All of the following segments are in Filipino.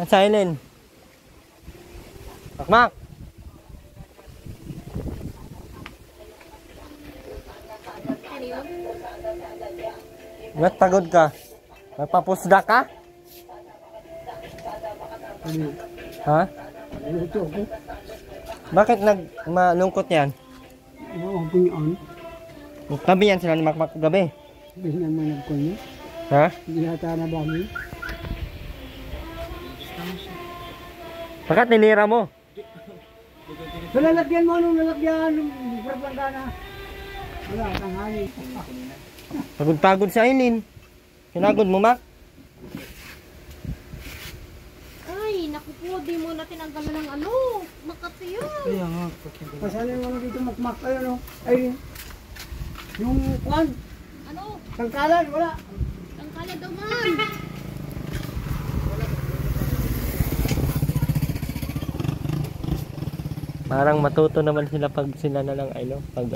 Sa Aileen. Makmak. Ba't pagod ka? Magpapusda ka? Ha? Ito ako. Bakit malungkot yan? Oo, ganyan. Gabi yan sila ni Makmak gabi. Hindi naman nagkunya. Ha? Hindi hata na ba kami? Bakit nilira mo? So lalagyan mo nung lalagyan nung perlanggana. Wala, tanghali. Pagod-pagod sa Aileen. Sinagod mo, Mak? Ay, naku po, di mo na tinanggalan ng ano. Makati yun. Kaya nga. Pasali mo dito makmak kayo, no? Ay, yung kwan, Ano? tangkalan, wala. Tangkala daw man. Parang matuto naman sila pag sila na lang, pag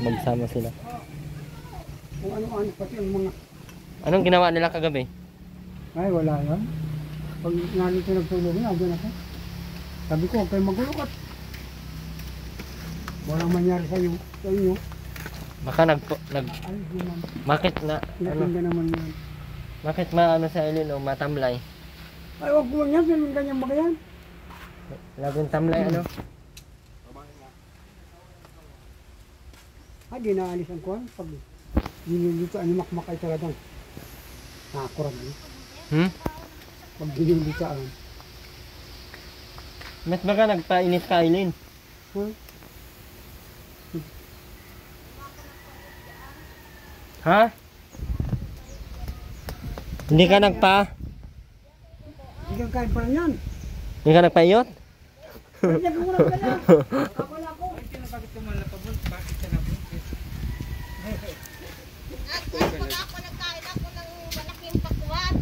magsama sila. Kung ano-ano pati ang mga, Anong ginawa nila kagabi? ay wala yan. Pag nalito nagtulog na, dyan ako. Sabi ko, huwag kayo magulukot. Walang mangyari sa inyo. Baka Ay, di man. bakit Pinapinda naman yan. bakit sa Aileen o matamlay? Ay, huwag mo yan, ganyan ba yan? Laging tamlay Ay, di naalis ang kwan. Pag niluluto, makmak ay talagang nakakuran. Pag niluluto, Mas baka nagpainis ka, Aileen? huh? Ha? Hindi ka Hindi kang kain pa rin yan. Hindi ka nagpaiyot? Hindi ka muna pala. Wala ko. Pag ako nagkain ako ng malaking pakwan.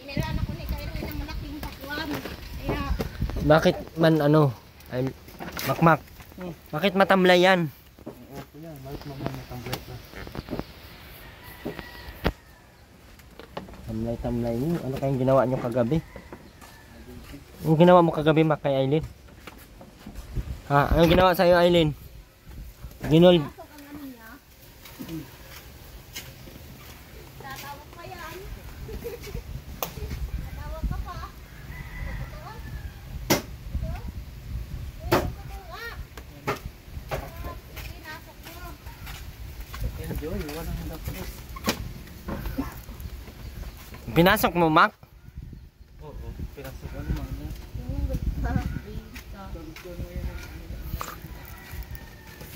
Inilan ako ni Kairo ng malaking pakwan. Kaya, Bakit man ay Makmak? Bakit matamlay yan? Tamlay niyo. Ano kayong ginawa niyo kagabi? Anong ginawa mo kagabi, Mak, kay Aileen? Ha? Anong ginawa sa'yo, Aileen? Ginol... pasok ang ano niya. Tatawag pa yan. Tatawag ka pa. Totoo? Totoo? Totoo nga. Pinasok mo. Pinasok mo, Mak?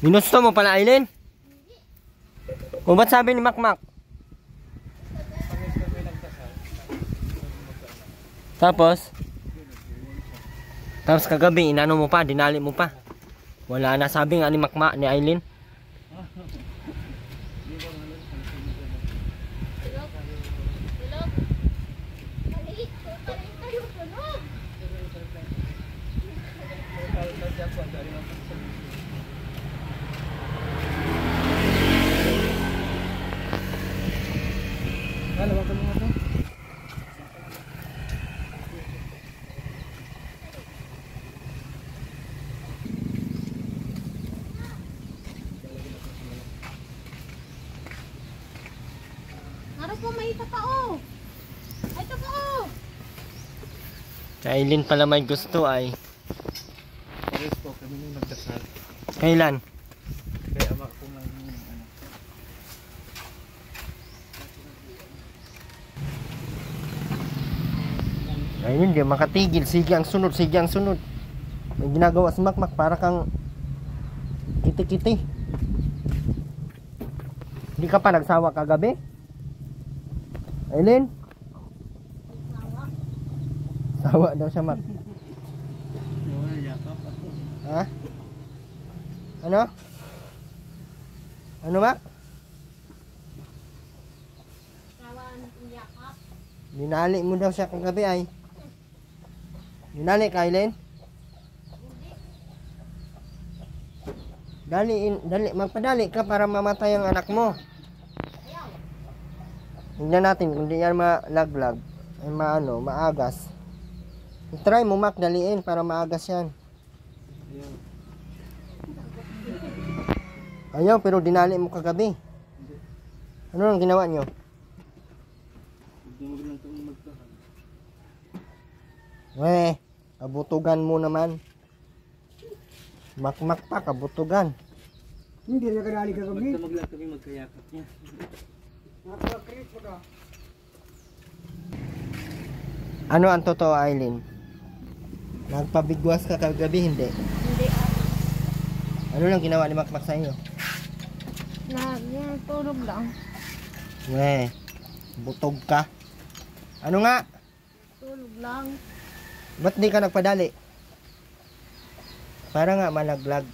Ginusto mo pala, Aileen? O ba't sabi ni Makmak? Tapos kagabi, inano mo pa, dinali mo pa. Wala na sabi nga ni Makmak ni Aileen. Maliit ko. Maliit tayo. Tulog. Naroon po, may isa pa oh. Ay, ito pa oh. Si Aileen pala may gusto ay. Pares po kami nung nagdasal. Kailan? Kaya ama ko lang Aileen, di makatigil. Sige ang sunod, sige ang sunod. May ginagawa si Makmak para kang kiti-kiti. Hindi ka pa nagsawa kagabi? Aileen? Sawa daw siya, Mak. Ha? Ano? Ano, Mak? Kawan, yakap. Dinali mo daw siya kagabi ay. Dinali ka, Aileen? Dali, magpadali ka para mamatay ang anak mo. Tingnan natin kung di yan malaglag, ay maagas. Try mo Mac, daliin para maagas yan. Ayaw, pero dinali mo kagabi. Ano ang ginawa nyo? Hindi mo lang itong magtahan. Weh, kabutugan mo naman. Makmak pa, kabutugan. Hindi na kadali kagabi. Magdamag lang kami magkayakap niya. Nakakakrit mo ka. Ano ang totoo, Aileen? Nagpabigwas ka kagabi, hindi? Hindi Ano lang ginawa ni Makmak sa iyo? tulog lang. Weh, butog ka. Ano nga? Tulog lang. Ba't di ka nagpadali? Para nga malaglag.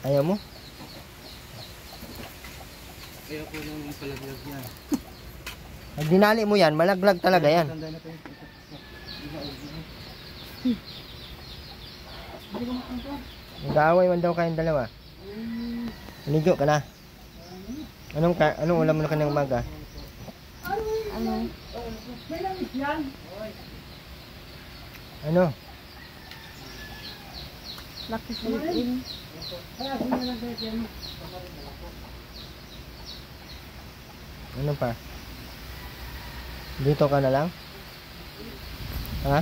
Ayaw mo? Kaya po nang palaglag niya. Pag dinali mo yan, malaglag talaga yan. Tanda na tayo. Nag-aaway man daw kayong dalawa. Ligo ka na. Anong ulam mo na kanyang umaga? Ano? Ano? Lucky sleep-in. Ano pa? Dito ka na lang? Ha?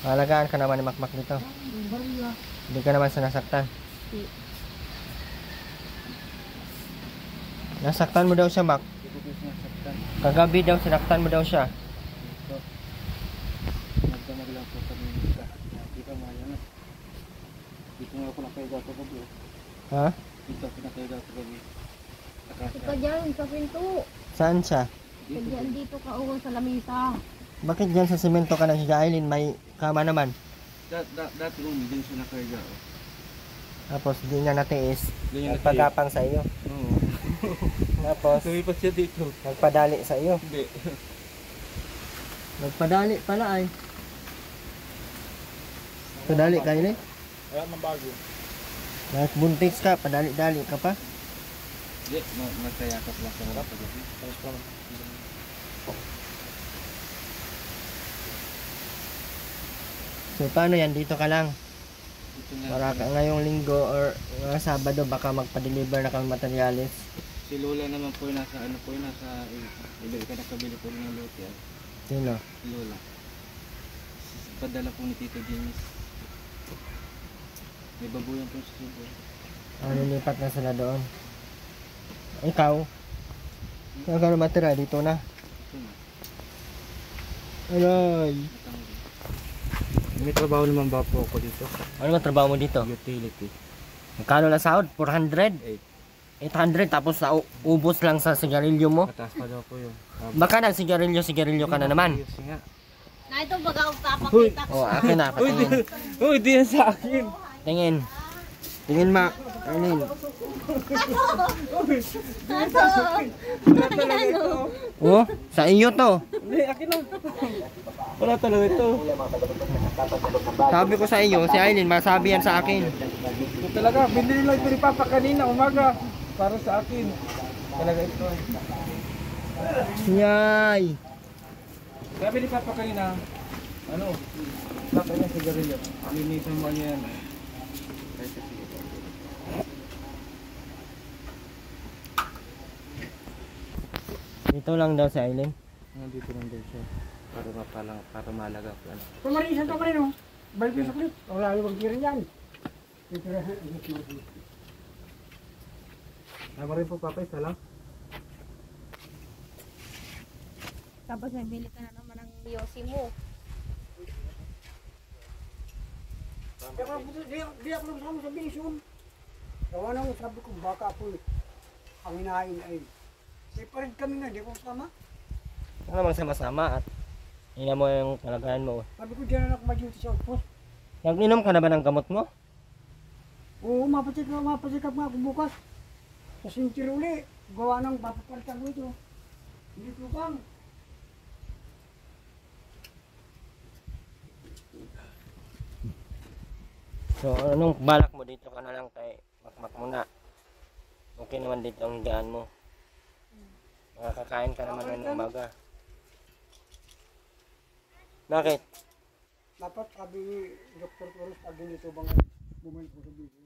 Malagaan ka naman ni Makmak dito. Hindi ka naman sinasaktan. Nasaktan mo daw siya, Mak. Dito ko sinasaktan. Kagabi daw, sinaktan mo daw siya. Dito. Magdamag lang po kami magkayakap. Hindi ka mayangat. Dito nga ako nakaiga ko gabi. Ha? Dito ako nakaiga ko gabi. Ika dyan sa pinto. Saan siya? Diyan dito ka uwan sa lamisa. Bakit dyan sa semento ka na siya, Aileen? May kama naman. Dati din siya nakaiga. Tapos di niya natiis. Ganyan na Nagpagapang sa iyo. Oo. Tapos Sumipat siya dito. nagpadali sa iyo. Hindi. Nagpadali pala ay. Padali ka, Aileen? Wala nang bago. Nagbuntis ka, padali-dali ka pa. Hindi, magkayakap lang sa harap. Tapos pa. So paano yan? Dito ka lang. Dito nga. Para ka ngayong linggo or Sabado baka magpa-deliver na kami materialis. Si Lola naman po yung nasa ano po yung nasa ibig ka nakabili po ng lote yan. Sino? Si Lola. Padala po ni Tito James. May babuyan po sa Cebu. Lilipat na sila doon. Ikaw? Saan ka na matira? Dito na. Ito na. Aray! May trabaho naman ba po ako dito? Ano ba trabaho mo dito? Utility. Magkano lang sahod? 400? 800 tapos ubos lang sa sigarilyo mo? Mataas pa daw po yun. Baka nagsigarilyo ka na naman. Ayos nga. Na ito baga ang papakita ko. Oh, akin na. Patingin. Uy, di yan sa akin. Tingin. Tingin, Mak. Aileen. Oh, sa iyo to. Hindi, akin lang. Wala talaga ito. Sabi ko sa iyo, si Aileen, masabi yan sa akin. Ito talaga, binili lang ito ni Papa kanina, umaga. Para sa akin. Talaga ito. Yay! Sabi ni Papa kanina, ano, baka niya sigarilyo. Linisan mo niya yan. Kahit sige. Dito lang daw si Aileen. Nandito lang daw siya. Para malaga po. Ano. Pumarisan ka pa rin, oh. Balik mo sa kulit. Wala yung magkira yan. Nama rin po Papa, isa lang. Tapos may bili ka na naman ng yosi mo. Di ako nagsama sa bison. Gawa nang sabi ko, baka po ang hinahain ay. Separate kami na, di ko sama. Ano namang sama-sama at ina mo yung kalagayan mo. Sabi ko, dyan na ako mag-duty sa outpost. Nag-inom ka na ba ng gamot mo? Oo, mapacheck up nga ako bukas. Sa Century uli, gawa nang papapalitan ko ito. Hindi ko kang. So, anong balak mo dito ka na lang kay Makmak muna? Okay naman dito ang higaan mo. Makakakain ka naman ng umaga. Bakit? Dapat sabi ni Dr. Torres, pag ganito bang bumalik ko sa biso.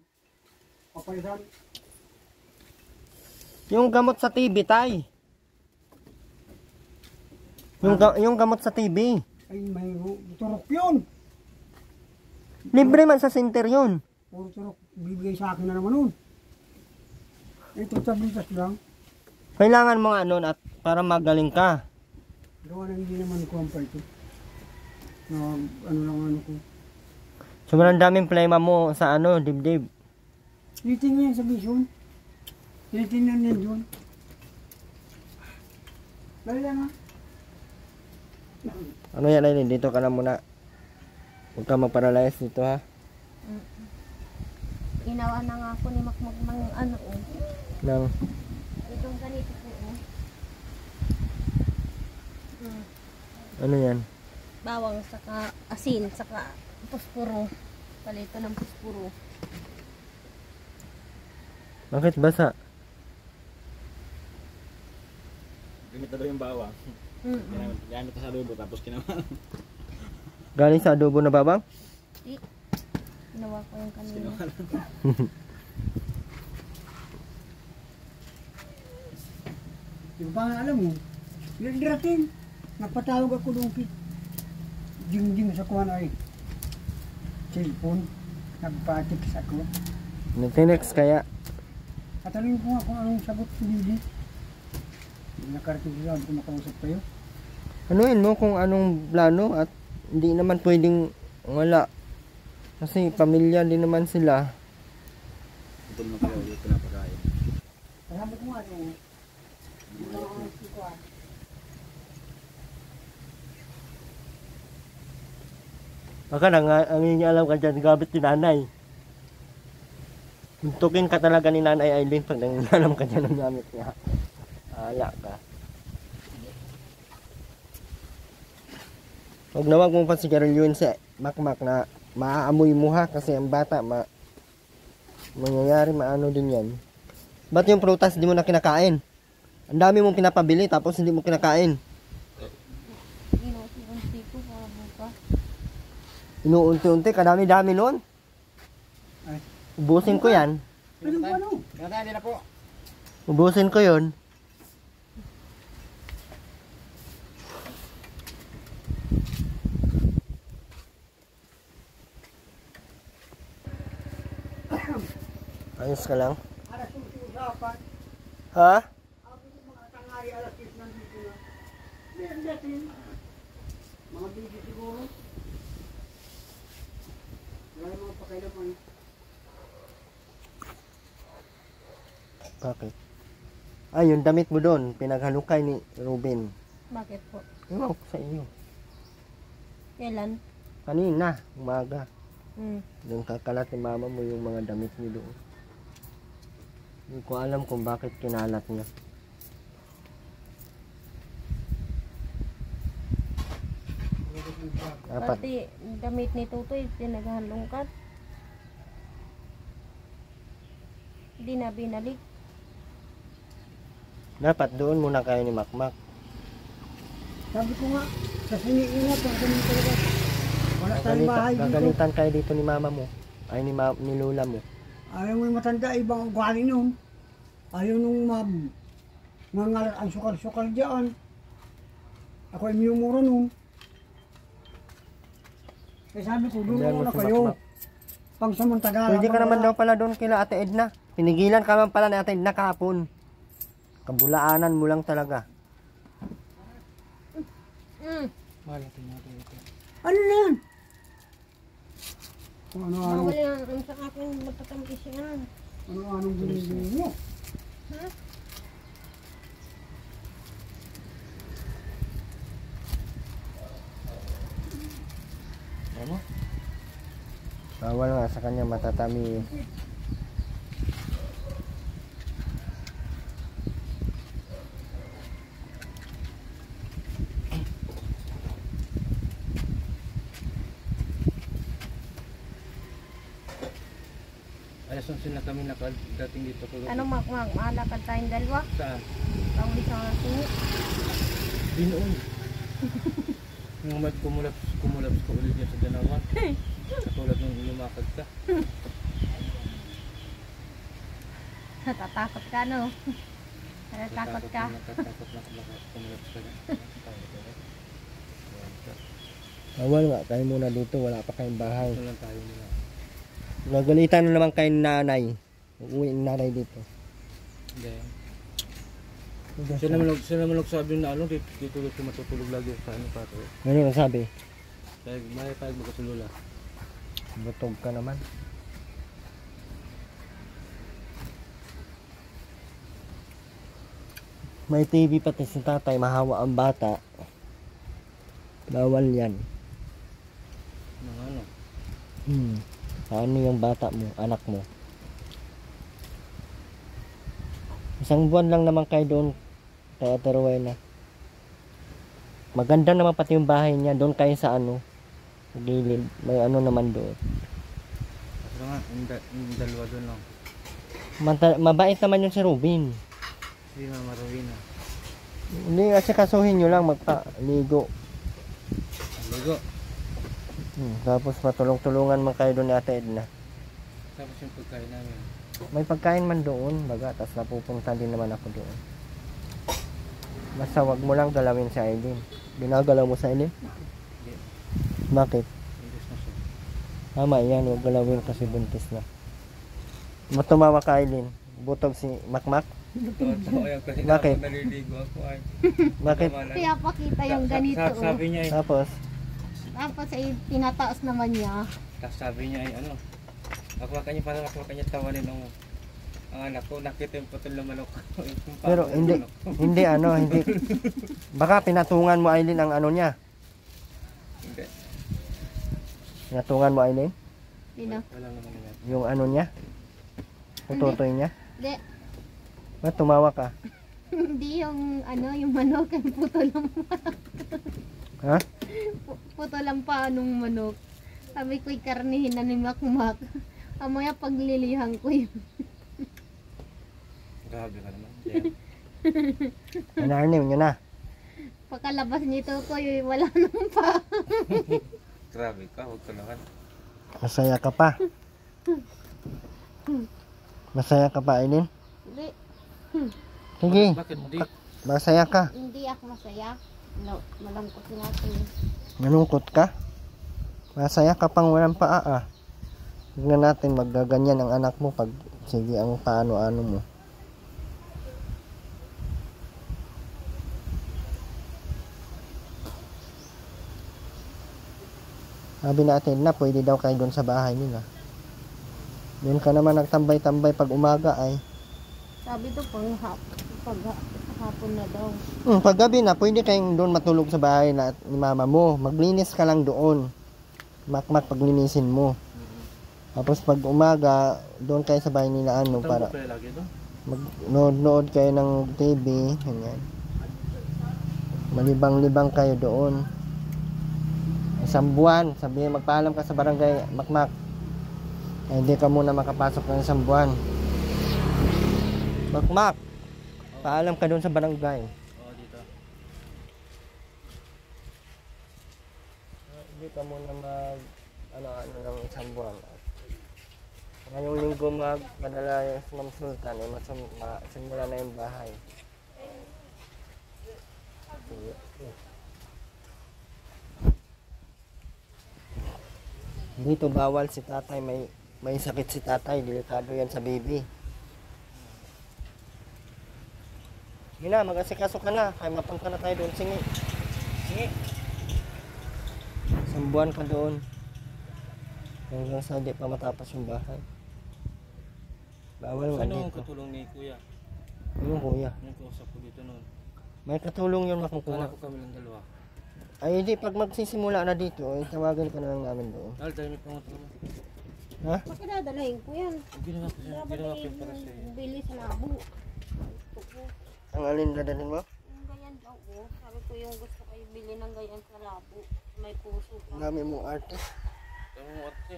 Papalitan, Yung gamot sa TB, tay. Yung gamot sa TB. ay may turok yun. Libre man sa center yun. Puro turok, bibigay sa akin na naman nun. Ito tablitas lang. Kailangan mo nga nun at para magaling ka. Gawa na hindi naman ko ang ito. Na ano lang ano ko. Sobrang daming plema mo sa dibdib. Titingnan yan sa vision. Titingnan yan yun. Dali lang ha. Ano yan, Aileen? Dito ka na muna. Huwag ka mag-paralyze dito, ha? Ginawa na nga ako ni Makmak ng ano oh. Nang, Itong ganito po oh. ano yan? Bawang saka asin saka puspuro. Palito ng puspuro. Bakit basa? Gamit na daw yung bawang. Gamit na sa adobo tapos kinawa. Galing sa adobo na babang? Ginawa ko yung kanina. Yung pa nga alam mo, nagdating. Napatawag ako doon kit. Ding-ding sa kuwan ay. Cellphone. Nagpa-text ako. Nagtinex kaya? Katanungin ko nga kung anong sagot si Bibi. Hindi nakarating sila kung makausap tayo. Anuin mo kung anong plano at hindi naman pwedeng wala. Kasi pamilya din naman sila. Ito naman kayo yung pinapakain. Kasama ko nga doon. Baka ang alam ka dyan, gamit ni nanay. Tuntukin ka talaga ni Nanay Aileen pag nangalam ka dyan ng gamit niya. Ala ka. Huwag na huwag mong pasigarilyuin si Makmak na maaamoy mo ha kasi ang bata mangyayari maano din yan. Ba't yung prutas di mo na kinakain? Ang dami mong pinapabili tapos hindi mo kinakain. Inuunti ko para bukas. Inuunti-unti, kadami-dami nun. Ay. Ubusin ko yan. Ano ba ano? Kaya hindi na po. Ubusin ko yun. Ayos ka lang. Alas yung usapan. Ha? Ako yung mga tanghali alas 6 nandito na. Meron natin. Mga bibi siguro. Wala yung mga pakailaman. Bakit? Ay, yung damit mo doon, pinaghalukay ni Ruben. Bakit po? Iwan ko sa iyo. Kailan? Kanina, umaga. Hmm. Nung kakalat ni mama mo yung mga damit niyo doon. Hindi ko alam kung bakit kinalat niya. Dapat, Pati damit ni Tutoy, pinaghalungkat. Hindi na binalik. dapat doon muna kayo ni Makmak. Sabi ko nga, sa siniingat, ang ganun talaga. Wala tayong bahay dito. Gagalitan kayo dito ni mama mo. Ay ni lola mo. Ayaw mo yung matanda, ibang ugali nun. Ayaw nung mangalat ang sukal-sukal dyan. Ako ay minumura nun. Kaya sabi ko, doon Ayan mo muna si kayo. Makmak. Pang samantagala. Pwede ka naman daw pala doon kila Ate Edna. Pinigilan ka man pala ni Ate Edna kahapon. Kabulaanan mo lang talaga. Ano na yan? Kung ano-ano. Bawal yan sa akin magtatampis yan. Ano-anong binibili mo? Ha? Ano? Bawal nga sa kanya matatami. Alas 11 na kami nakadating dito. Ano Makmak? Malakad tayong dalawa? Saan? Pauwi sa akin. Binoon. Yung mat kumulaps ka ulit yan sa ganawan. Katulad nung lumakad ka. Natatakot ka, no? Natatakot ka. Natatakot na kumulaps ka na. Bawal nga, tayo muna dito, wala pa kayong bahay. Ito lang tayo nila. Nagalitan na naman kayo nanay. Uuwi ng nanay dito. Hindi. Siya naman nagsabi na ano, dito matutulog lagi sa ano pa ito. Ano ang sabi? May payag magkatulula. Butog ka naman. May TV pati si tatay, mahawa ang bata. Bawal yan. Mga ano? Paano yung bata mo, anak mo? Isang buwan lang naman kayo doon, kaya Rowena. Maganda naman pati yung bahay niya, doon kayo sa ano, gilid. May ano naman doon. Kasi nga, yung dalawa doon lang. Mabait naman yun si Robin. Si Mama Rowena. Hindi kasi kasuhin nyo lang magpaligo. Ligo. Tapos matulong-tulungan man kayo doon ni Ate Edna. Tapos yung pagkain namin. May pagkain man doon, baga, tapos napupunta din naman ako doon. Basta wag mo lang galawin si Aileen. Ginagalaw mo sa Aileen? Hindi. Bakit? Buntis na siya. Tama yan, wag galawin kasi buntis na. Matumawa ka Aileen. Butog si Makmak? Bakit? Naliligo ako ay. Bakit? Kaya pakita yung ganito. Sabi niya ay, Tapos, ay tinataas naman niya. tapos sabi niya ay ano, ako kanya parang ako kanya tawanin ng ang anak ko, nakita yung putol na manok. pero hindi, hindi. Baka pinatungan mo Aileen ang ano niya. Hindi. Pinatungan mo Aileen? Sino? Wala naman yan. Yung ano niya? Tututoy niya? Hindi. Ba't tumawa ka? Hindi yung ano, yung manok. Yung putol ang Ha? putol ang paanong manok. Sabi ko'y karnihin na ni Makmak. Amaya paglilihan ko yun. Grabe ka naman. Nanarnim nyo na. Pagkalabas nito ko, wala nang pa. Grabe ka, huwag ka naman. Masaya ka pa. Masaya ka pa, Aileen? Hindi. Sige, Bakit hindi? masaya ka. Hindi ako masaya. No, malungkot nga ako. Nalungkot ka? Masaya ka pang walang paa ah. Tignan natin maggaganyan ang anak mo pag sige ang paano-ano mo. Sabi natin na pwede daw kayo doon sa bahay nila. Doon ka naman nagtambay-tambay pag umaga ay. Sabi to pag hapon na daw. Pag gabi na pwede kayong doon matulog sa bahay na ni mama mo. Maglinis ka lang doon. Makmak paglinisin mo. Tapos pag umaga, doon kayo sa bahay nila ano para Kaya lagi doon? magnood kayo ng TV, ganyan. Malibang-libang kayo doon. Isang buwan, sabihin magpaalam ka sa barangay Makmak. Ay, hindi ka muna makapasok ng isang buwan. Makmak, paalam ka doon sa barangay. Oo, dito. Hindi ka muna ano ng isang buwan. Ngayong linggo magpadala yung Ma'am Sultan, masimula na yung bahay. Dito bawal si tatay, may sakit si tatay, delikado yan sa baby. Sige na, mag-asikaso ka na, kaya mapunta na tayo doon, sige. Sige. Isang buwan ka doon. Hanggang sa hindi pa matapos yung bahay. Bawal nga Sino ang dito. katulong ni Kuya? Yung kuya. Yung kausap ko dito noon. May katulong yun makukuha. Kala ko kami lang dalawa. Ay hindi, pag magsisimula na dito, ay tawagan ka na lang namin doon. Dahil tayo may pangatlo mo. Ha? Bakit dadalahin ko yan? Ginawa ko siya, ginawa ko yung para sa'yo. Bili sa labo. Ang alin dadalhin mo? Yung ganyan daw oh. Sabi ko yung gusto ko ibili ng ganyan sa labo. May puso Ang pa. dami mong arte. Sabi mo ate.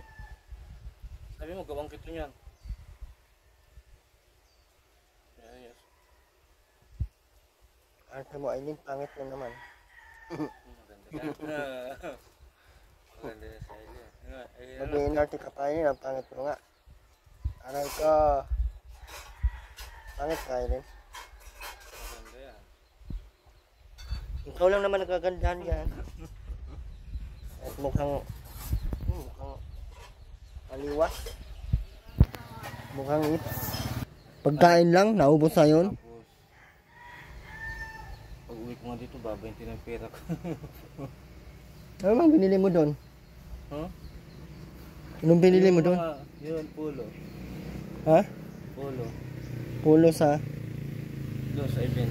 Sabi mo gawang kito niyan. Yes. Arte mo, Aileen, pangit na naman. Maganda Maganda na sa inyo. Mag-iinarte ka pa yun, ang pangit mo nga. Aray ko. Pangit ka rin. Maganda yan. Ikaw lang naman nagagandahan yan. At mukhang aliwas. Mukhang it. Pagkain lang, naubos na yun. Tapos, pag uwi ko nga dito, babayin ng pera ko. Ano bang binili mo doon? Huh? Anong binili mo doon? Yun, pulo. Ha? Pulo. Pulo sa... Doon sa event.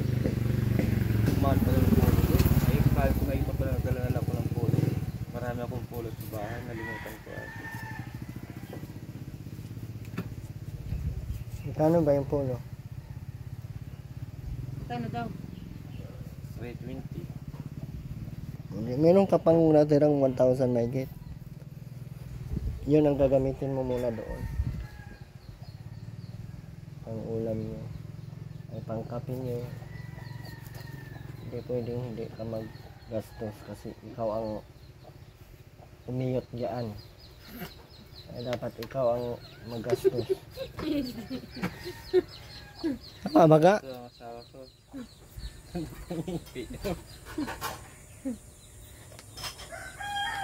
Mahal pa ng pulo doon. Ay, kahit ko na iba pala nagdala ko ng pulo. Marami akong pulo sa bahay, nalimutan ko. Magkano ba yung pulo? Kano daw? 320. Meron ka pang natirang 1,000 mahigit. Yun ang gagamitin mo muna doon. Pang ulam nyo. Ay pang kape nyo. Hindi pwedeng hindi ka maggastos kasi ikaw ang umiyot diyan. Ay dapat ikaw ang maggastos. Tama ba ka? Ito ang asawa ko.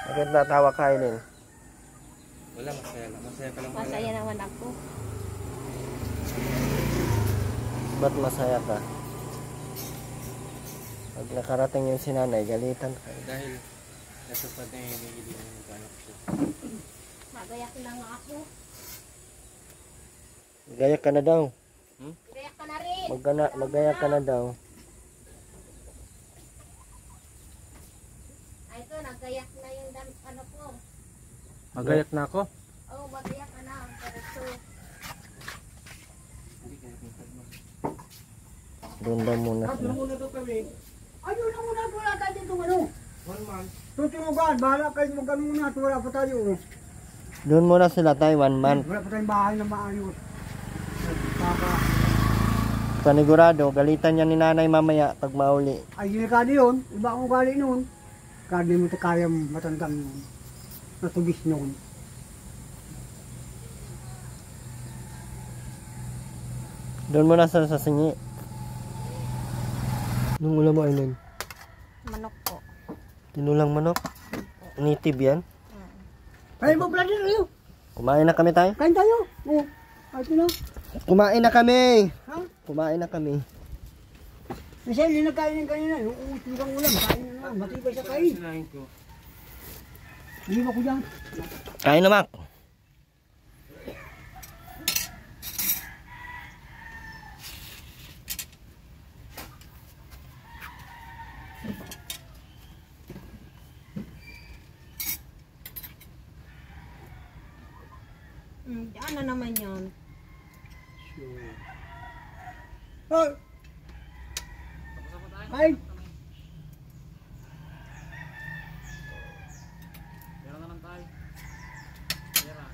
Bakit natawa ka Aileen? Wala, masaya lang. Masaya ka lang. Masaya naman ako. Ba't masaya ka? Pag nakarating yung sinanay, galitan ka. Dahil nasupad na yung hinihili ng anak ko. Magayak na nga ako. Gayak ka na daw. Gayak ka na rin. Magayak ka na daw. Ay, ito, nagayak na yung ano ko. Magayak na ako? Oh, magayak ka na. Diretso. Doon daw muna At sila. muna to kami. Ayun na muna wala tayo dito ano. 1 month. Tutunugan, bahala kayo mag-ano muna. Wala pa tayo. Doon muna sila tayo 1 month. Wala pa tayong bahay na maayos. Papa. Panigurado, galitan niya ni nanay mamaya pag mauli. Ay, delikado yun. Iba ang ugali noon. Kaya mo ito kaya matandang natugis noon. Doon muna sila sa singi. Nung ulam mo, Aileen? Manok po. Tinulang manok? Native yan? Ay, mag-vlog din kayo. Kumain na kami tayo? Kain tayo. Oo. Ito na. Kumain na kami! Ha? Kumain na kami. Kasi hindi nagkain ng kanina. Yung utigang ulam. Kain na naman. Matibay sa kain. Sinahin ko. Hindi ba ko dyan? Kain na, Mac. Diyan na naman yun. Hoy! Kain! Pera naman tayo. Pera.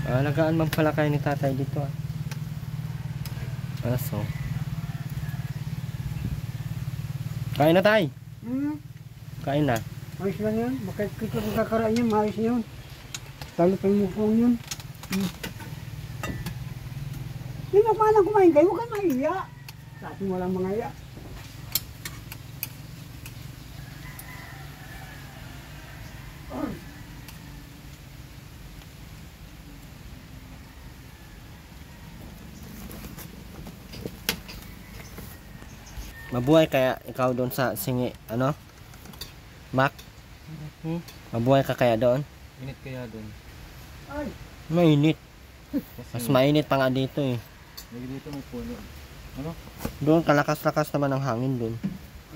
Alagaan man pala kayo ni tatay dito ah. Aso. Kain na tay. Kain na. Ayos lang yan. Makikita kong kakaraan yun. Maayos na yun. Lalo pa yung mukong yun. Hindi na paano kumain kayo. Huwag kayo mahiya. Sa ating walang mga hiya. Mabuhay kaya ikaw doon sa singi, ano? Mac? Mabuhay ka kaya doon? Init kaya doon. Ay! Mainit. Mas mainit pa nga dito eh. Dito may puno. Ano? Doon kalakas-lakas naman ang hangin doon.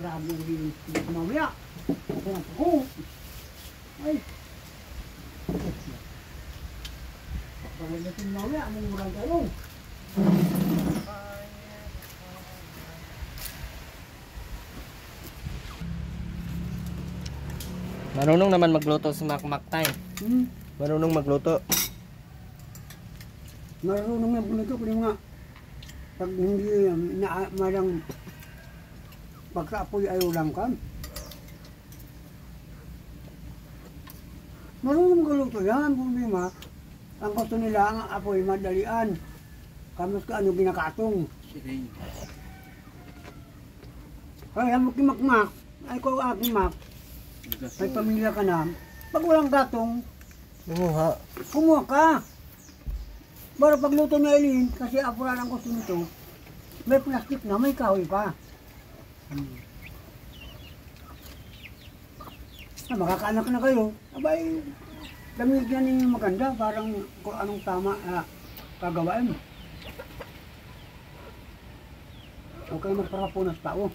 Grabe yung mamaya. Ay! Pagdating mamaya, among murang talong. Marunong naman magluto si Makmak tay. Marunong magluto. Marunong na puno ito, kung mga pag hindi marang pagkaapoy ay ulam ka. Marunong magluto yan, problema. Ang gusto nila, ang apoy madalian. Kamus ka ano ginakatong. Kaya mo kimakmak, ay ko aking mak, may pamilya ka na. Pag walang gatong, Lumuha. kumuha ka. Pero pagluto ni Eileen, kasi apuran ang gusto nito, may plastic na, may kahoy pa. Makakaanak na kayo. Abay, damigyan ninyo maganda, parang kung anong tama kagawain mo. Huwag kayo magparapunas tao.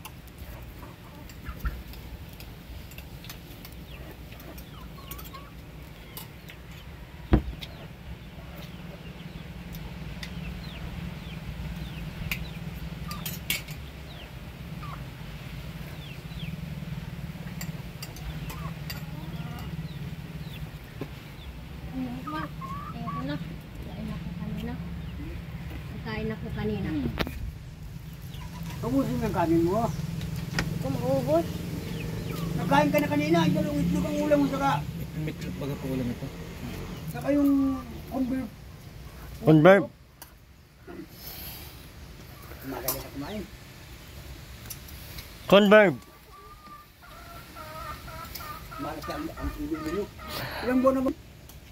Kain ako kanina. Ubusin ang kanin mo. Kung maubos, Nagkain ka na kanina, yung itlog ang ulam mo saka. Meat baga po ulam ito. Saka yung convert. Converb. Magaling ka kumain. Converb. Malas ka ang ibig mo. Ilang buwan na ba?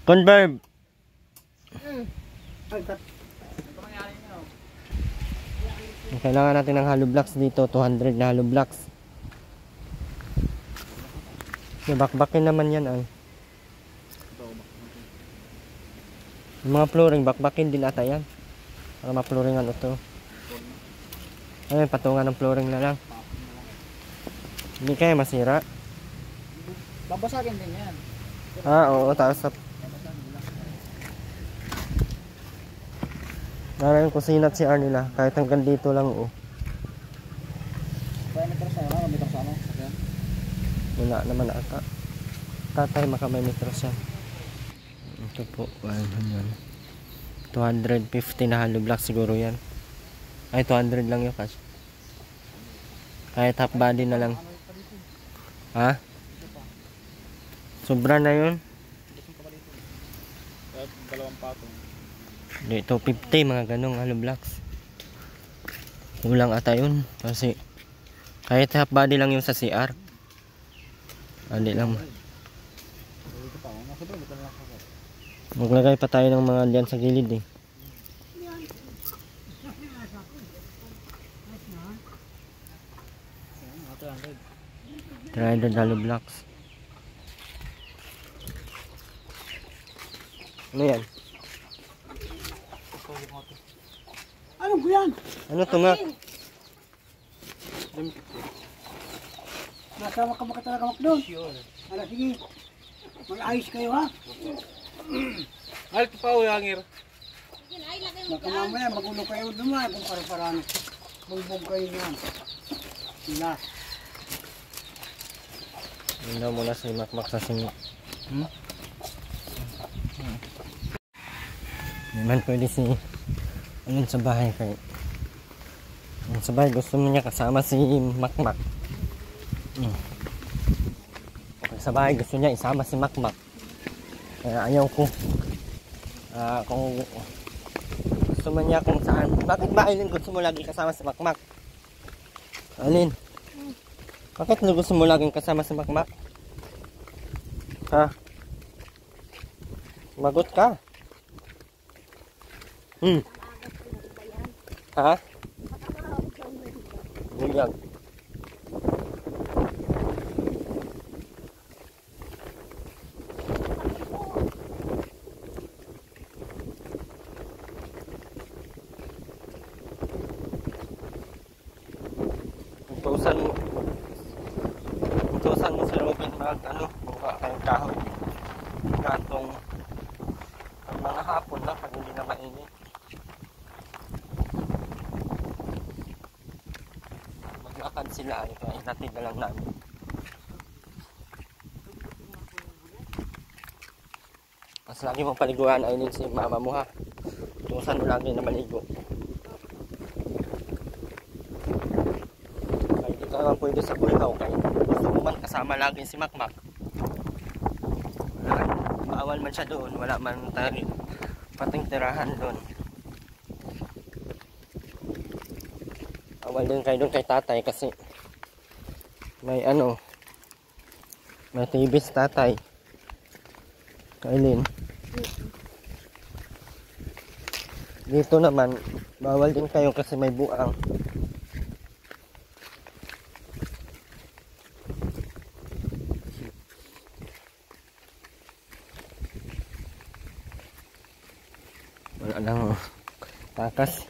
Converb. Ay, Kailangan natin ng hollow blocks dito. 200 na hollow blocks. Bakbakin naman yan ay. Yung mga flooring, bakbakin din ata yan. Para ma-flooringan ito. Ayun, patungan ng flooring na lang. Hindi kaya masira. babasagin din yan. Oo, taas sa... Para yung kusinat si Arnila, kahit hanggang dito lang oh. Kaya may trasa na, may trasa na. Wala naman ata. Tatay makamay metro siya. Ito po, ano yan. 250 na hollow block siguro yan. Ay, 200 lang yung cash. Kahit half body na lang. Ha? Sobra na yun. Kahit dalawang patong. Dito 50 mga ganong hollow blocks. Kulang ata yun. Kasi kahit half body lang yung sa CR. Hindi lang. Maglagay pa tayo ng mga diyan sa gilid eh. Trident hollow blocks. Ano yan? Anong ko yan? Ano to nga? Nasama ka ba ka talaga doon? Ala, sige. Mag-ayos kayo ha. Halit pa o hangir. sige na, ilagay mo Baka dyan. mamaya magulo kayo naman kung para-paraan. Bumbong kayo yan. Sila. Yun daw muna si Makmak sa singo. Hindi man pwede si ayun sa bahay kay ayun sa bahay gusto mo niya kasama si Makmak. Okay, sa bahay gusto niya isama si Makmak. Kaya ayaw ko. Kung gusto man niya kung saan. Bakit ba Aileen gusto mo lagi kasama si Makmak? Aileen? Bakit gusto mo laging kasama si Makmak? Ha? Magot ka? Ha? Buyag. Utusan mo si Robin mag mukha kayong kahoy. Gatong ang mga hapon na pag hindi naman sila. Kaya ihatid na lang namin. Mas lagi mong paliguan ay si mama mo ha. Tusan mo lagi na maligo. Kaya hindi ka naman pwede sa Bulgaw. Kaya gusto mo man kasama lagi si Makmak. Bawal man siya doon. Wala man tayo pating tirahan doon. Bawal din kayo doon kay tatay kasi may may TV sa tatay. Kailin. Dito naman, bawal din kayo kasi may buang. Wala lang takas.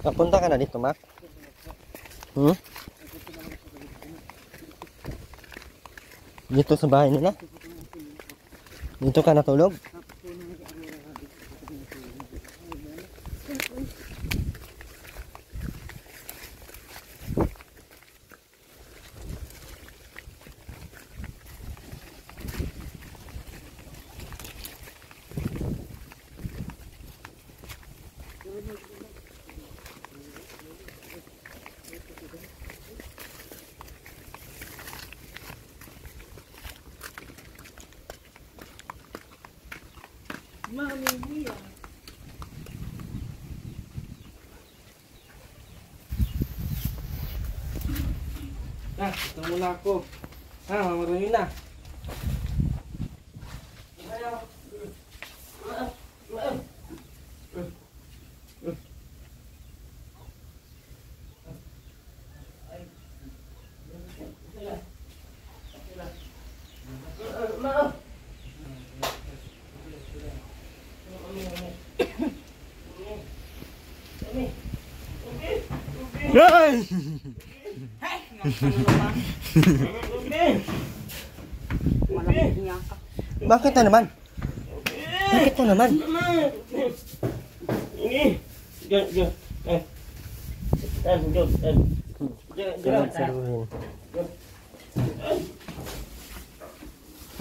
Papunta ka na dito, Mac? Dito sa bahay nila? Dito ka natulog? Ito muna ako. Mamarami na. Bakit na naman? Bakit na naman?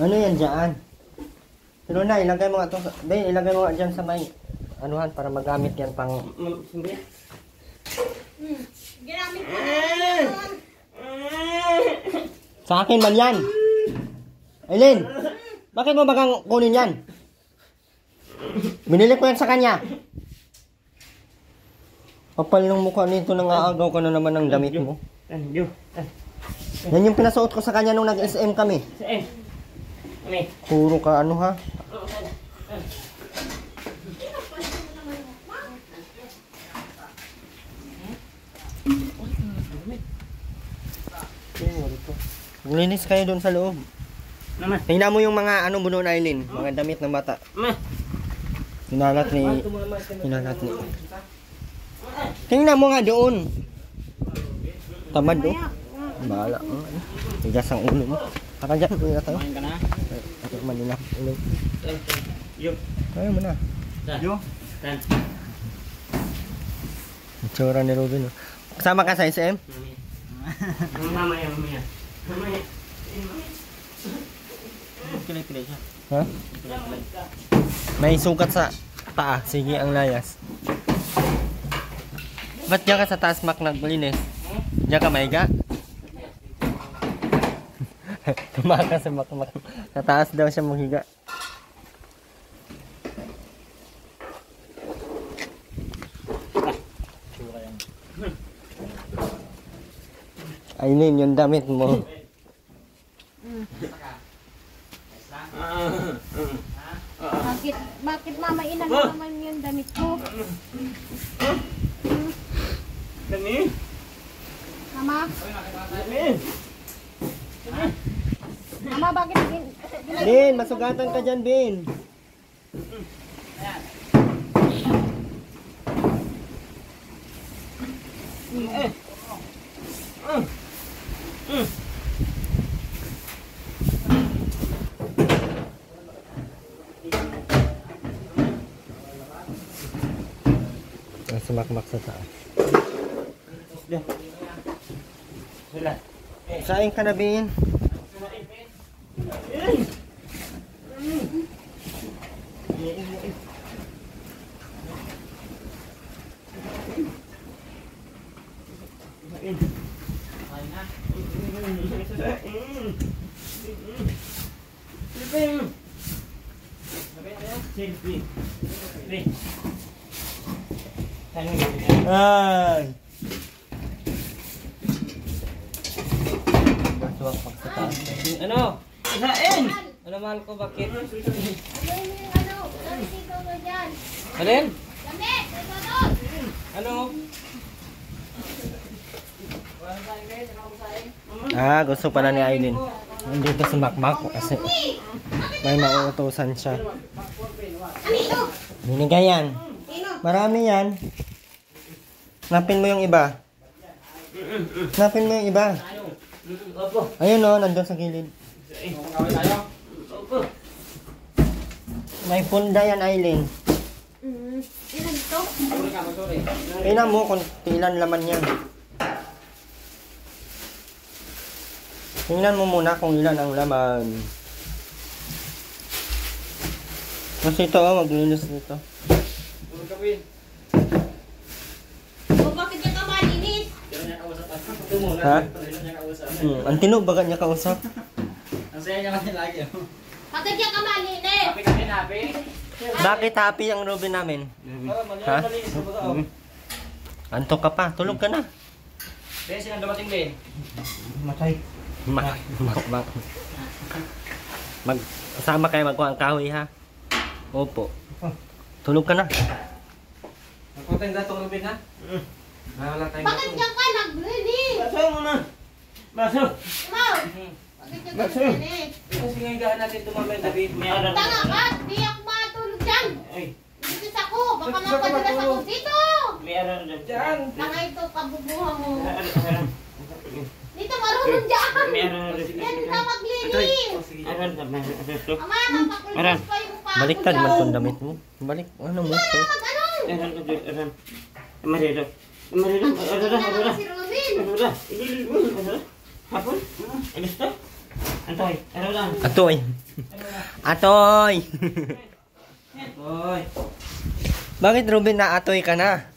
Ano yan dyan? Pero na, ilagay mo nga ito. Ben, ilagay mo nga dyan sa may anuhan para magamit yan pang... Ginamit ko na. Sa akin man yan. Eileen, bakit mo bagang kunin yan? Binili ko yan sa kanya. Kapal ng mukha nito, nangaagaw ka na naman ng damit mo. Yan yung pinasuot ko sa kanya nung nag-SM kami. Puro ka ano ha? Linis kayo doon sa loob. Tingnan mo yung mga buno na Eileen, mga damit ng bata. Hinalat ni. Tingnan mo nga doon. Tamad do. Bahala. Tigas ang ulo mo. Saka dyan, uwi na tayo. Ito manila ulo. Kaya mo na. Itsura ni Robin. Kasama ka sa SM? Mamaya. Pilay siya. Ha? May sukat sa paa. Sige ang layas. Ba't diyan ka sa taas Mac naglinis? Diyan ka maiga? Tumaka sa Mac. Sa taas daw siya maghiga. Ayun yung damit mo. Bakit mama ina naman yung damit ko? Mama? Mama, bakit Bin, masugatan ka dyan, Bin. sumakmak sa taas. Sila. Saing ka na, Bin. Ay! Sumakmak sa taas. Ano? Isain! Ano mahal ko, bakit? Ano yung ano? Ano dito mo dyan? Alin? Lamig! Ito doon! Ano? Ah, gusto pala ni Aileen. Hindi ka sumakmak kasi may mauutosan siya. Ano ito? Binigay yan. Sino? Marami yan. Napin mo yung iba. Napin mo yung iba. Opo. Ayun o, nandun sa gilid. Opo. May punda yan, Aileen. Ilan ito? Tingnan mo kung ilan laman yan. Tingnan mo muna kung ilan ang laman. Kasi ito, maglinis nito. O bakit niya ka malinis? Ha? Ang tinog bagat niya kausap. Ang saya niya kasi lagi. Bakit niya ka malinis? Happy kami, happy. Bakit happy ang Robin namin? Ha? Antok ka pa, tulog ka na. Ben, sino dumating, Ben? Matay. Kasama kayo magkuha ang kahoy ha? Opo. Tulog ka na. Nagpunta yung gatong Ruben, ha? Wala tayong Bakit niya ka naglinis? Baso mo na! Baso! Wow! Bakit niya ka naglinis? Kasi ngayon gaan natin tumamay, David. May aral. Tanga ka! Di ako matulog dyan! Ay, Bisis ako! Baka mapadulas ako dito! may aral dyan. Tanga ito, kabubuhan mo. Aral. Dito marunong dyan! May aral. Yan ka maglinis! Aral. Aral. Ama, mapakulbos pa yung pako Baliktad dyan. man tong damit mo. Balik, ano mo? Ano mag-ano? Aral. Aral. Marilo. Marilo. Ano naman si Robin? Aral. Aral. Hapon? Alis to? Antoy. Aral lang. Atoy. Atoy. Oy. Bakit Ruben na atoy ka na?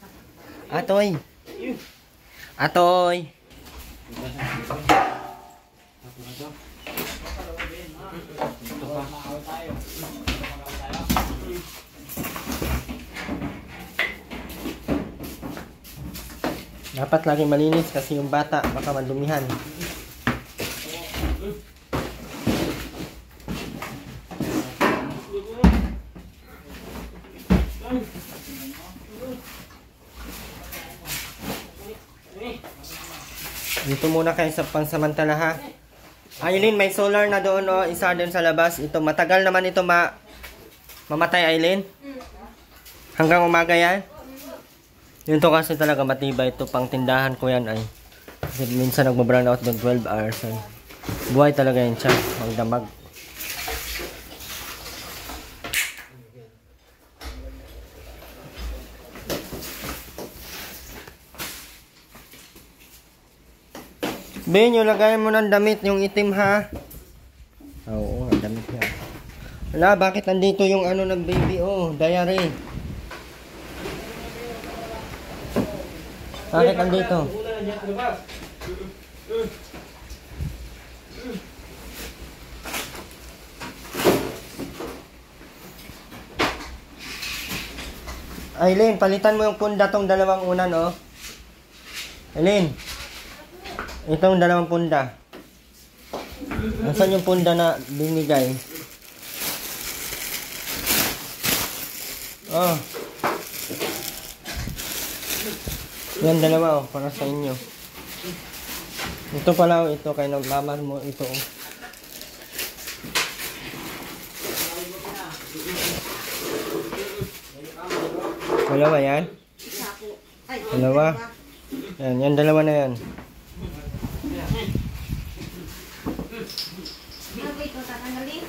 Atoy. Atoy. Dapat lagi malinis kasi yung bata baka madumihan. Dito muna kayo sa pansamantala ha. Aileen, may solar na doon o. Isa doon sa labas. Ito, matagal naman ito mamatay, Aileen. Hanggang umaga yan. Yun to kasi talaga matibay ito. Pang tindahan ko yan ay. Kasi minsan nagba-brown out doon 12 hours ay. Buhay talaga yan siya. Magdamag. Ben, yung lagayan mo ng damit, yung itim ha. Oo, ang damit niya. Wala, bakit nandito yung ano ng baby? Oh, diary. Bakit nandito? Aileen, palitan mo yung punda tong dalawang una, no? Aileen, itong dalawang punda. Nasaan yung punda na binigay? Oh. Yan, dalawa oh, para sa inyo. Ito pala oh, ito kay mama mo ito oh. Dalawa yan? Dalawa? Yan, yan dalawa na yan. Ito, tatanggalin.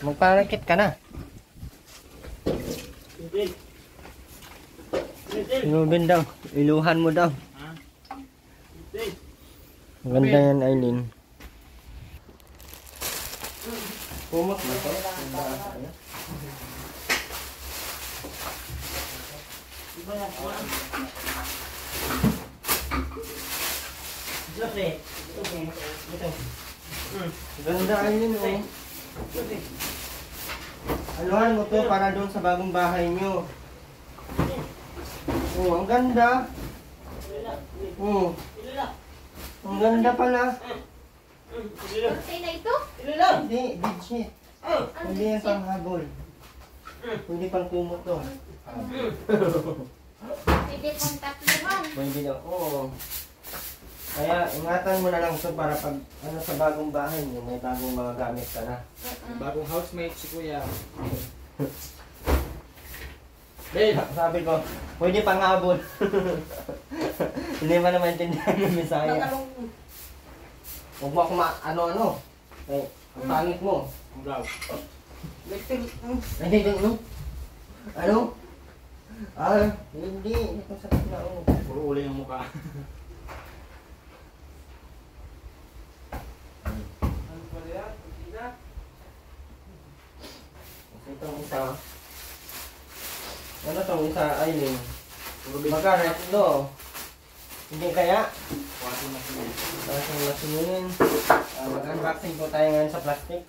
Okay. Magparakit ka na. Sinubin daw. Iluhan mo daw. Maganda yan, Aileen. Pumak na to. Ganda, Aileen, oh. Anuhan mo to para doon sa bagong bahay nyo. Oh, ang ganda. Oh. Ang ganda pala. Birthday na ito? Hindi, bedsheet. Hindi yan pang hagol. Hindi pang kumot to. Pwede pang tatluhan. Pwede daw, oo. Kaya ingatan mo na lang ito para pag ano sa bagong bahay nyo, may bagong mga gamit ka na. Bagong housemate si Kuya. Sabi ko, pwede pang abot. Hindi mo na maintindihan yung Bisaya. Huwag mo ako ano-ano. Eh, ang pangit mo. Hindi din, no? Ano? Hindi. Ito sa na, oh. Puro uli ang mukha. Itong isa. Ano itong isa, Aileen? Magaret, no? Hindi kaya? Washing machine. Mag-unboxing po tayo ngayon sa plastic.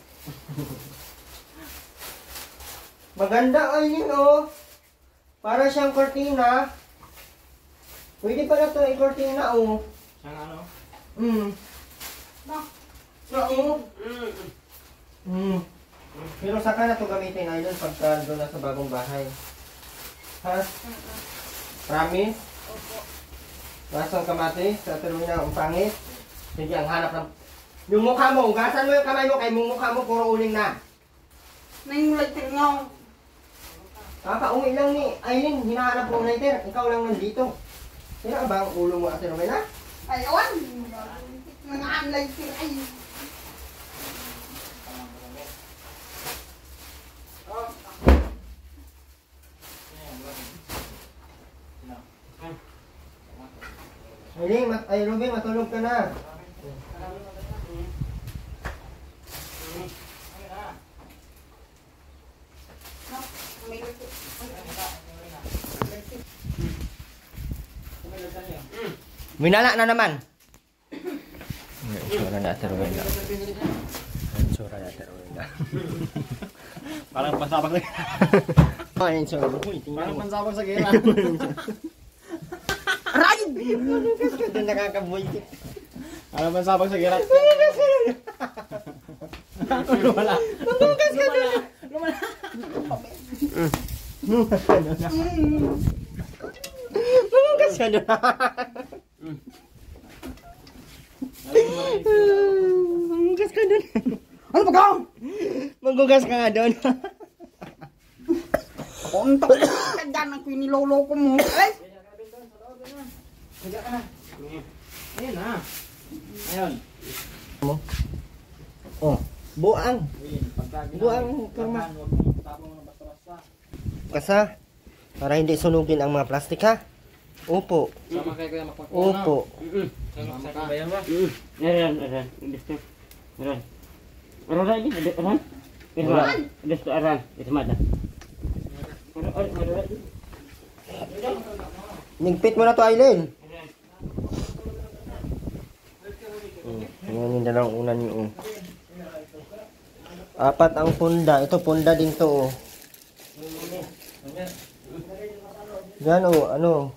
Maganda, Aileen, oh. Para siyang kortina. Pwede pala ito i-kortina, oh. Siyang ano? Oo. Pero saka na ito gamitin, Aileen, pagka doon na sa bagong bahay. Ha? Promise? Opo. Lasang kamatis, sa tuloy na ang pangit. Sige, ang hanap ng... Yung mukha mo, ugasan mo yung kamay mo, kay mong mukha mo, puro uling na. Nangulatin nga. Kakauwi lang ni Aileen, hinahanap mo later. Ikaw lang nandito. Sino ba ang ulo mo, Ate Romena? Ayawan. Mga anlay sila ay. Aileen, Ruben, matulog ka na. Minala na naman. Sura na Ate Rowena. Sura na Ate Rowena. Parang pansabak sa gira. Ayun, sura. Uy, tingnan Parang mo. pansabak sa gira. Aray! Kasi doon nakakabuisit. Parang pansabak sa gira. Lumala. Mamugas ka doon. Lumala. Mamugas ka doon. Mamugas ka doon. Ano ba ka? Magugas ka nga doon. Kontak ka dyan ang piniloloko mo. Ay! Ayun na. Ayun. Oh, buang. Pagka Buang karma. huwag mong tapong ng basta-basta. Kasa. Para hindi sunugin ang mga plastik, ha? Opo. Sama kay Kuya Makmak. Opo. Sama ka. Bayan ba? Aran. Gusto. Aran. Aran lagi. Aran. Aran. Gusto aran. Ito mada. Aran. Nigpit mo na to, Aileen. Yan yung dalawang unan niyo. Apat ang punda. Ito, punda din to. Oh. Yan, oh. Ano?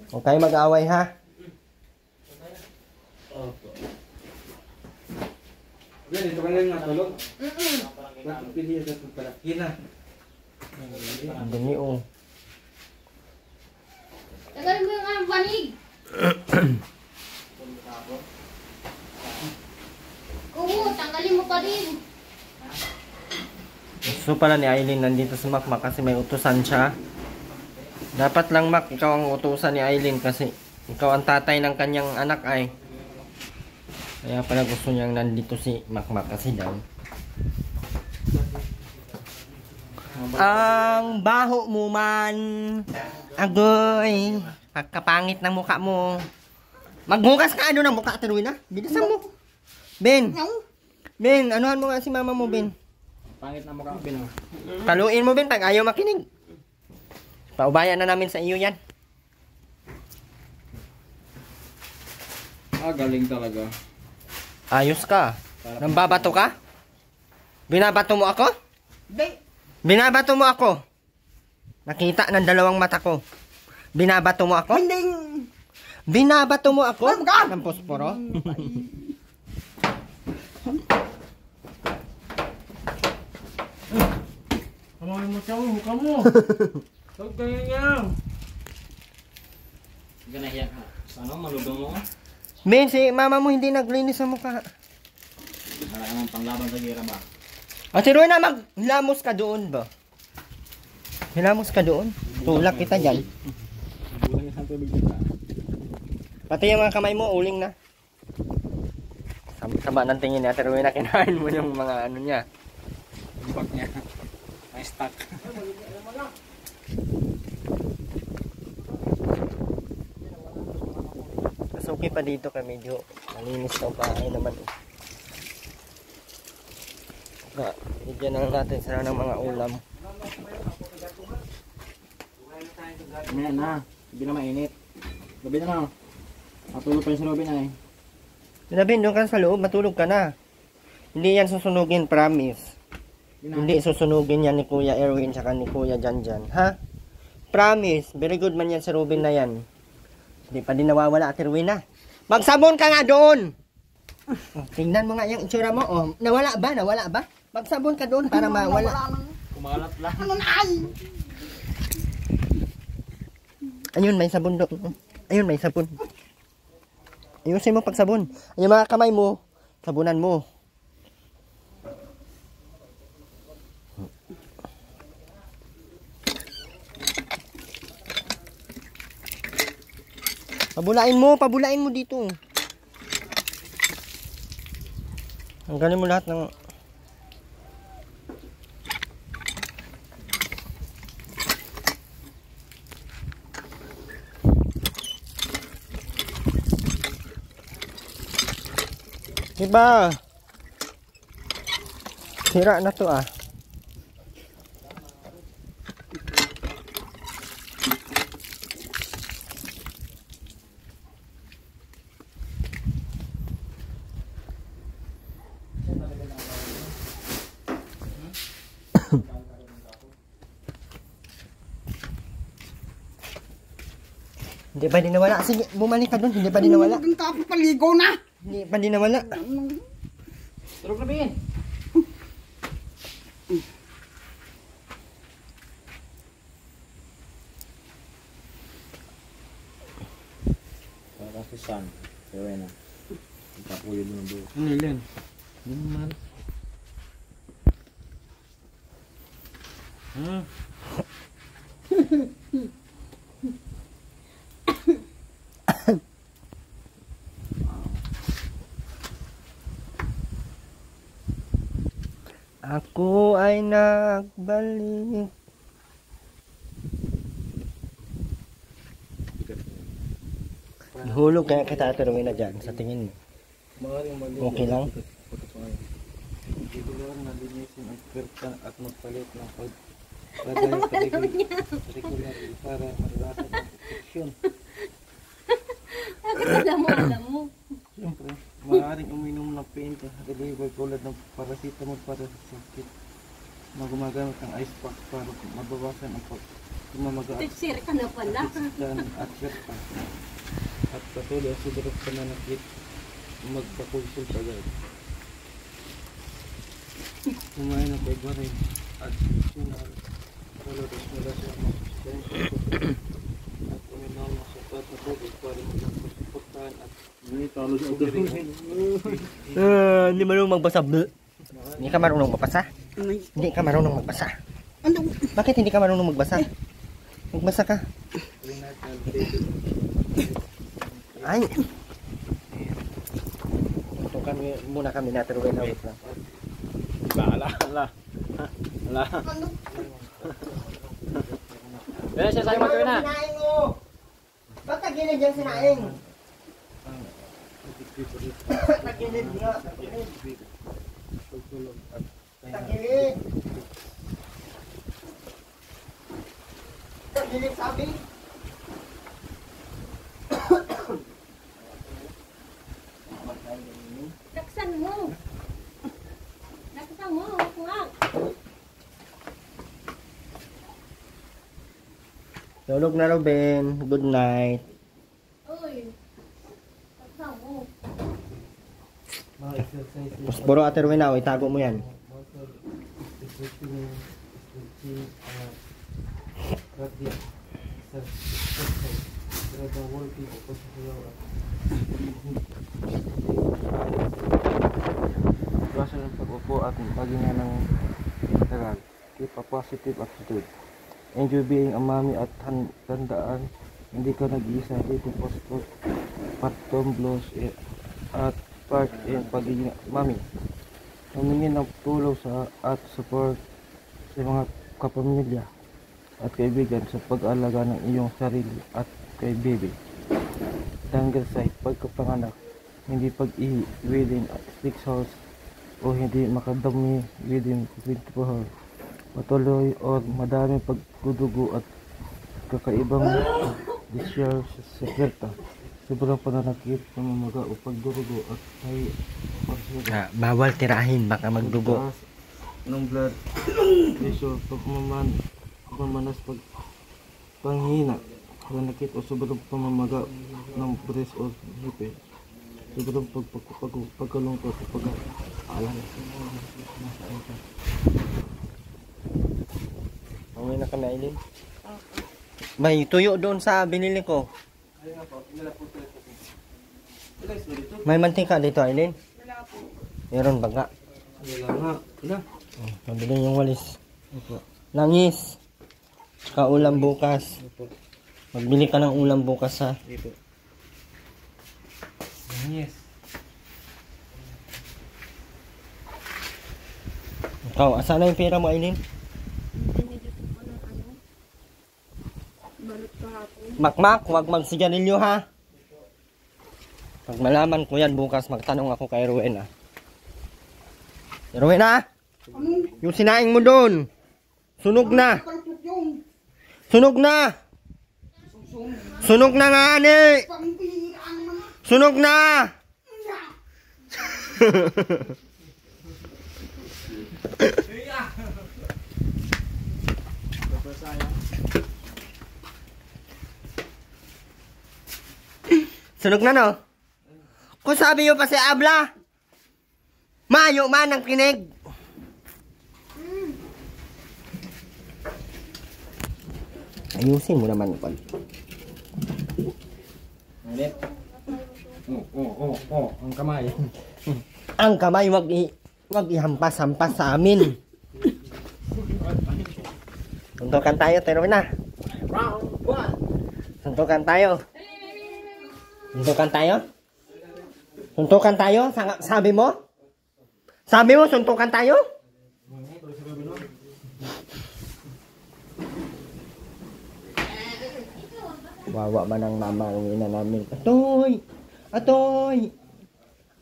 Huwag kayo mag-away, ha? Yan, ito ka lang natulog. Pili ka pala. Yan na. Ang dumi, oh. Tagalin mo yung banig. Oo, tanggalin mo pa din. Gusto pala ni Aileen nandito sa Makmak kasi may utusan siya. Dapat lang, Mak, ikaw ang utusan ni Aileen kasi ikaw ang tatay ng kanyang anak ay. Kaya pala gusto niyang nandito si Makmak kasi daw. Ang baho mo man. Agoy. Pagkapangit ng mukha mo. Maghugas ka ano ng mukha, Terwina? Bilisan mo. Ben. Ben, anuhan mo nga si mama mo, Ben. Pangit na mukha ko, Ben. Paluin mo, Ben, pag ayaw makinig. Paubayan na namin sa iyo yan. Galing talaga. Ayos ka. Nambabato ka? Binabato mo ako? Binabato mo ako? Nakita ng dalawang mata ko. Binabato mo ako? Hindi. Binabato mo ako? Ng posporo? Kamay mo siya, mukha mo. Huwag kayo niya. Ganahiya ka. Sana malubang mo ka. Ben, si mama mo hindi naglinis sa mukha. Wala ka ng panglaban sa gira ba? At si Rona, maghilamos ka doon ba? Hilamos ka doon? Tulak kita dyan. Bulan isang tubig dito. Pati yung mga kamay mo, uling na. Sama ng tingin niya, pero na kinain mo yung mga ano niya. Yung bag niya. May stock. Mas okay pa dito kay medyo malinis na bahay naman. Bigyan na natin sila ng mga ulam. Ayan na. Hindi na mainit. Gabi na na. Matulog pa yung sa lobby na eh. Sinabi, doon ka sa loob, matulog ka na. Hindi yan susunugin, promise. Hindi susunugin yan ni Kuya Erwin tsaka ni Kuya Janjan. Ha? Promise. Very good man yan si Ruben na yan. Hindi pa din nawawala at Erwin na. Magsabon ka nga doon! Oh, tingnan mo nga yung itsura mo. Oh, nawala ba? Nawala ba? Magsabon ka doon para mawala. Kumalat lang. Ayun, may sabon doon. Ayun, may sabon. Ayusin mo pagsabon. Ayun mga kamay mo, sabunan mo. Pabulain mo dito. Tanggalin mo lahat ng diba? Sira na to ah. Hindi pa din nawala. Sige, bumalik ka doon. Hindi pa din nawala. Ang tapos paligo na. Hindi pa din nawala. Tulog na bin. Para si San. Pero na. Ipapuyod mo ng buo. Ano yun? Hindi naman. Ako ay nagbalik. Hulog kaya kita turuin na dyan sa tingin mo. Okay lang? Dito lang nalinisin ang kwerta at magpalit ng pagkagay particular para mararasan ang infeksyon. Alam mo. Siyempre, maaaring uminom ng pain reliever tulad ng paracetamol para sa sakit na gumagamit ng ice pack para mabawasan ang pagmamaga at Teacher ka na pala. at kwerta. At patuloy sa direct pananakit magpakonsul agad. Kumain ng pagwarin at sinal para labas mula sa mga suspension at uminom ng sapat na tubig para magpapasuportahan at Hindi marunong magbasa. Hindi ka marunong magbasa? Hindi ka marunong magbasa. Bakit hindi ka marunong magbasa? Magbasa ka. Ay. Ito muna kami na Terwin. Wait lang. Ala. Kaya siya sa'yo mag-tuwin na. Sinaing mo! Ba't tagilid yung sinaing? Tagilid nga. Tagilid. Tagilid sabi. Laksan mo. Laksan mo. Kuwag. Tulog na Ruben. Good night. Uy. Laksan mo. Puspuro at Terwin na. Itago mo yan. Iwasan ang pag-upo at maghinga ng tagal. Keep a positive attitude. Enjoy being a mommy at tandaan, hindi ka nag-iisa dito post partum blows at part in pagiging mami. Humingi ng tulong sa at support sa mga kapamilya at kaibigan sa pag-alaga ng iyong sarili at kay baby. Tanggal sa pagkapanganak, hindi pag-ihi within 6 hours o hindi makadami within 24 hours. Patuloy o madaming pagdudugo at kakaibang disyar sa sekreto. Sobrang pananakit, pamamaga o pagdurugo at ay pagsuga. Bawal tirahin. Baka magdugo. Pagtaas ng blood pressure, pagmamanas, panghina, pananakit o sobrang pamamaga ng breast o hipin. Sobrang pagkalungkot o pag-aalala. Uwi na kami, Aileen. May tuyo doon sa binili ko. May mantika dito, Aileen. Meron baga. Wala nga. Wala. Mabili yung walis. Langis. Tsaka ulam bukas. Magbili ka ng ulam bukas ha. Dito. Yes. Ikaw, asan na yung pera mo, Aileen? Balot kahapon. Makmak, huwag magsigarilyo ha. Pag malaman ko yan bukas, magtanong ako kay Rowena. Rowena, yung sinaing mo doon, sunog na. Sunog na. Sunog na nga, ani. Sunog na. Sunog na no? Kung sabi nyo pa si Abla, mayo man ang kinig. Ayusin mo naman pag. Ulit. Ang kamay. Ang kamay wag ihampas-hampas sa amin. Suntukan tayo, pero na. Suntukan tayo. Suntukan tayo? Suntukan tayo? Sabi mo? Sabi mo, suntukan tayo? Wawa man ang mama ng ina namin. Atoy! Atoy!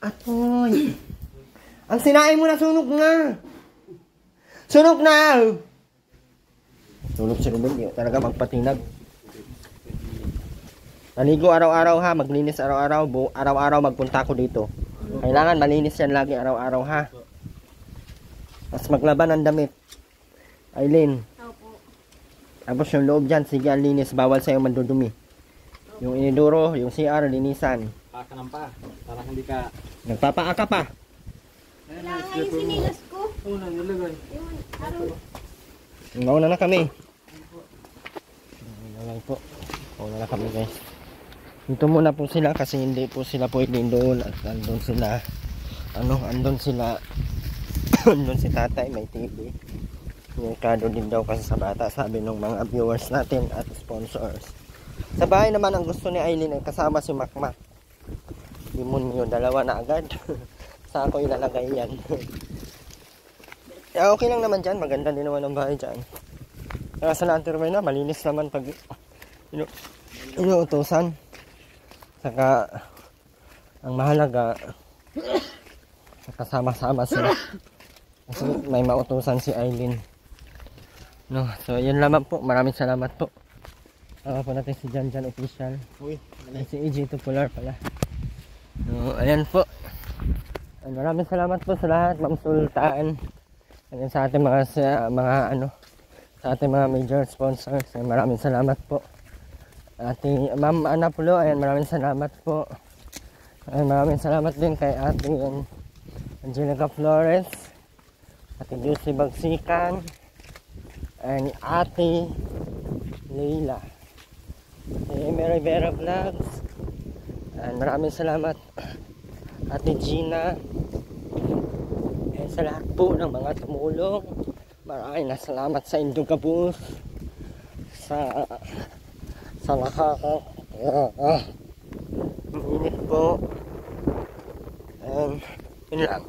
Atoy! Ang sinain mo na sunog nga! Sunog na! Sunog si Ruben, di talaga magpatinag. Naligo araw-araw ha, maglinis araw-araw, araw-araw magpunta ko dito. Kailangan malinis yan lagi araw-araw ha. Mas maglaban ng damit. Aileen. Opo. Tapos yung loob dyan, sige ang linis, bawal sa'yo mandudumi. Yung iniduro, yung CR, linisan. Paka ng pa. Para hindi ka... Nagpapaaka pa. Kailangan yung sinilas ko. Una, nilagay. Yung araw. Ngauna na kami. Ngauna lang po. Ngauna na kami guys. Dito muna po sila kasi hindi po sila pwedeng doon. At andun sila. Andun sila. Andun si tatay, may TV. Merkado din daw kasi sa bata. Sabi ng mga viewers natin at sponsors. Sa bahay naman ang gusto ni Aileen ay kasama si Makmak. Demonyo, dalawa na agad. Saan ko ilalagay yan? Okay lang naman dyan. Maganda din naman ang bahay dyan. Kaya sa Lanterway na, malinis naman pag inuutusan. Saka, ang mahalaga, kasama-sama sila. Kasi may mautusan si Aileen. No, so yun lamang po. Maraming salamat po. Po natin si Jan Official. Ay, si EJ Tupular pala. No, ayan po. Maraming salamat po sa lahat, Ma'am Sultan. Ayan sa ating sa ating mga major sponsors. Ayan, maraming salamat po. Ating Ma'am Ana Pulo, ayan, maraming salamat po. Ayan, maraming salamat din kay ating Angelica Flores, Ate Lucy Bagsikan, and Ate Leila. Mary Vera Vlogs. And maraming salamat Ate Gina. And sa lahat po ng mga tumulong, maraming salamat sa Indugabus, sa init po. And yun lang.